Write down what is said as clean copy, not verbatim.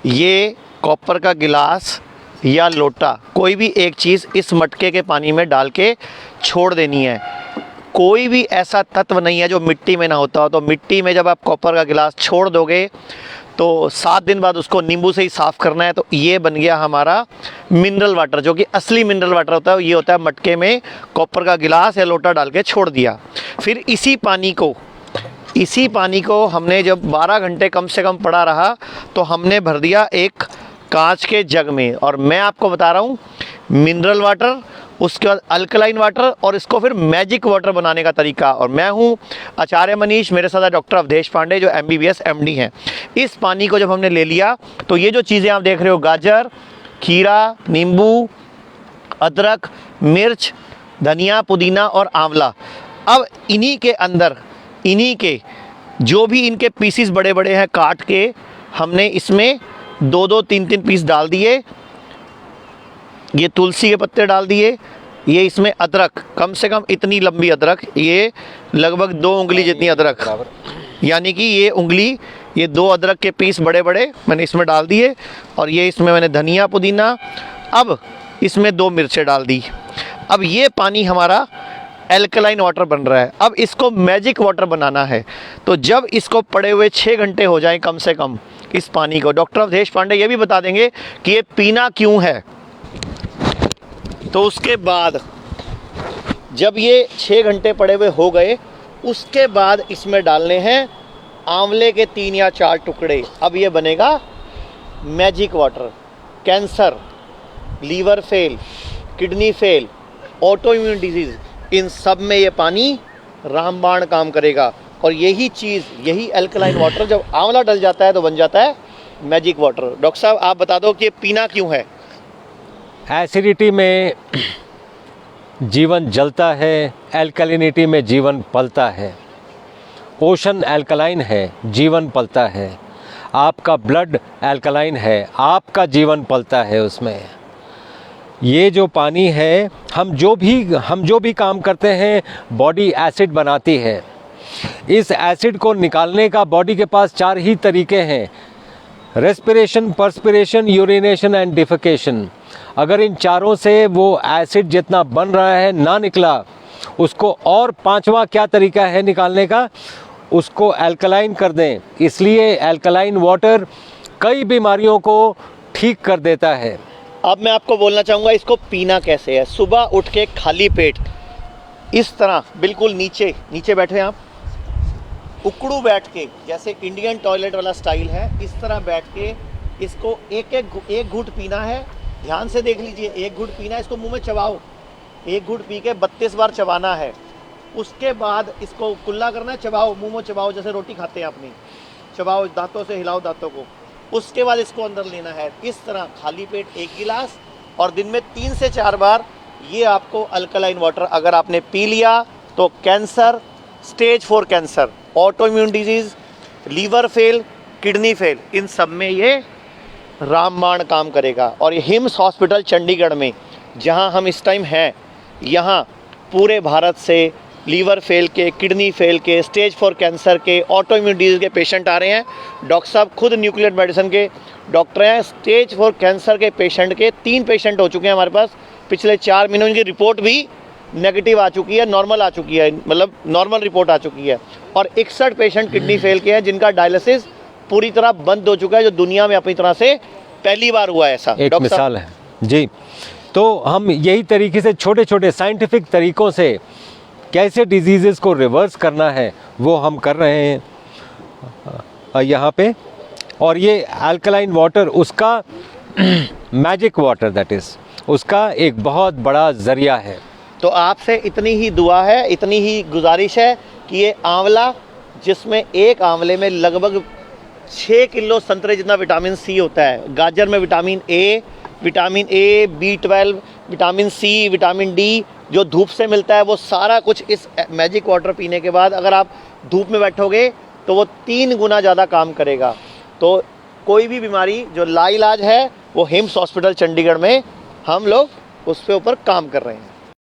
ये कॉपर का गिलास या लोटा, कोई भी एक चीज़ इस मटके के पानी में डाल के छोड़ देनी है। कोई भी ऐसा तत्व नहीं है जो मिट्टी में ना होता हो। तो मिट्टी में जब आप कॉपर का गिलास छोड़ दोगे तो 7 दिन बाद उसको नींबू से ही साफ़ करना है। तो ये बन गया हमारा मिनरल वाटर, जो कि असली मिनरल वाटर होता है। ये होता है मटके में कॉपर का गिलास या लोटा डाल के छोड़ दिया। फिर इसी पानी को हमने जब 12 घंटे कम से कम पड़ा रहा तो हमने भर दिया एक कांच के जग में। और मैं आपको बता रहा हूँ मिनरल वाटर, उसके बाद अल्कलाइन वाटर और इसको फिर मैजिक वाटर बनाने का तरीका। और मैं हूँ आचार्य मनीष, मेरे साथ डॉक्टर अवधेश पांडे जो MBBS MD हैं। इस पानी को जब हमने ले लिया तो ये जो चीज़ें आप देख रहे हो, गाजर, खीरा, नींबू, अदरक, मिर्च, धनिया, पुदीना और आंवला, अब इन्हीं के अंदर जो भी इनके पीसीस बड़े बड़े हैं काट के हमने इसमें 2-2, 3-3 पीस डाल दिए। ये तुलसी के पत्ते डाल दिए। ये इसमें अदरक, कम से कम इतनी लंबी अदरक, ये लगभग 2 उंगली जितनी अदरक, यानी कि ये उंगली, ये 2 अदरक के पीस बड़े बड़े मैंने इसमें डाल दिए। और ये इसमें मैंने धनिया, पुदीना, अब इसमें 2 मिर्चें डाल दी। अब ये पानी हमारा एल्कलाइन वाटर बन रहा है। अब इसको मैजिक वाटर बनाना है। तो जब इसको पड़े हुए 6 घंटे हो जाएं कम से कम, इस पानी को डॉक्टर अवधेश पांडे ये भी बता देंगे कि ये पीना क्यों है। तो उसके बाद जब ये 6 घंटे पड़े हुए हो गए, उसके बाद इसमें डालने हैं आंवले के 3 या 4 टुकड़े। अब ये बनेगा magic water. Cancer, liver fail, kidney fail, auto immune disease, इन सब में ये पानी रामबाण काम करेगा। और यही चीज़, यही अल्कलाइन वाटर जब आंवला डल जाता है तो बन जाता है मैजिक वाटर। डॉक्टर साहब आप बता दो कि ये पीना क्यों है। एसिडिटी में जीवन जलता है, एल्कलिनिटी में जीवन पलता है। ओशन एल्कलाइन है, जीवन पलता है। आपका ब्लड एल्कलाइन है, आपका जीवन पलता है उसमें। ये जो पानी है, हम जो भी काम करते हैं, बॉडी एसिड बनाती है। इस एसिड को निकालने का बॉडी के पास 4 ही तरीके हैं: respiration, perspiration, urination and defecation. अगर इन चारों से वो एसिड जितना बन रहा है ना निकला, उसको और 5वां क्या तरीका है निकालने का, उसको अल्कलाइन कर दें। इसलिए अल्कलाइन वाटर कई बीमारियों को ठीक कर देता है। अब मैं आपको बोलना चाहूँगा इसको पीना कैसे है। सुबह उठ के खाली पेट इस तरह बिल्कुल नीचे बैठे आप, उकड़ू बैठ के, जैसे इंडियन टॉयलेट वाला स्टाइल है, इस तरह बैठ के इसको एक घूंट पीना है। ध्यान से देख लीजिए, 1 घूंट पीना है, इसको मुंह में चबाओ। 1 घूंट पी के 32 बार चबाना है। उसके बाद इसको कुल्ला करना है, चबाओ, मुंह में चबाओ, जैसे रोटी खाते हैं अपनी, चबाओ, दांतों से हिलाओ दांतों को। उसके बाद इसको अंदर लेना है इस तरह खाली पेट 1 गिलास, और दिन में 3 से 4 बार ये आपको अल्कलाइन वाटर अगर आपने पी लिया तो cancer, stage 4 cancer, auto immune disease, liver fail, kidney fail, इन सब में ये रामबाण काम करेगा। और ये हिम्स हॉस्पिटल चंडीगढ़ में जहां हम इस टाइम हैं, यहाँ पूरे भारत से लीवर फेल के, किडनी फेल के, स्टेज 4 कैंसर के, ऑटो इम्यून डिजीज़ के पेशेंट आ रहे हैं। डॉक्टर साहब खुद न्यूक्लियर मेडिसिन के डॉक्टर हैं। स्टेज 4 कैंसर के पेशेंट के 3 पेशेंट हो चुके हैं हमारे पास पिछले 4 महीनों। उनकी रिपोर्ट भी नेगेटिव आ चुकी है, नॉर्मल आ चुकी है, मतलब नॉर्मल रिपोर्ट आ चुकी है। और 61 पेशेंट किडनी फेल के हैं जिनका डायलिसिस पूरी तरह बंद हो चुका है, जो दुनिया में अपनी तरह से पहली बार हुआ है ऐसा। एक मिसाल है जी। तो हम यही तरीके से छोटे छोटे साइंटिफिक तरीकों से कैसे डिजीज़ेस को रिवर्स करना है वो हम कर रहे हैं यहाँ पे। और ये अल्कलाइन वाटर उसका मैजिक वाटर, दैट इज़ उसका एक बहुत बड़ा ज़रिया है। तो आपसे इतनी ही दुआ है, इतनी ही गुजारिश है कि ये आंवला, जिसमें एक आंवले में लगभग 6 किलो संतरे जितना विटामिन सी होता है, गाजर में vitamin A, B12, vitamin C, vitamin D जो धूप से मिलता है, वो सारा कुछ इस मैजिक वाटर पीने के बाद अगर आप धूप में बैठोगे तो वो 3 गुना ज़्यादा काम करेगा। तो कोई भी बीमारी जो लाइलाज है वो हिम्स हॉस्पिटल चंडीगढ़ में हम लोग उस पे ऊपर काम कर रहे हैं।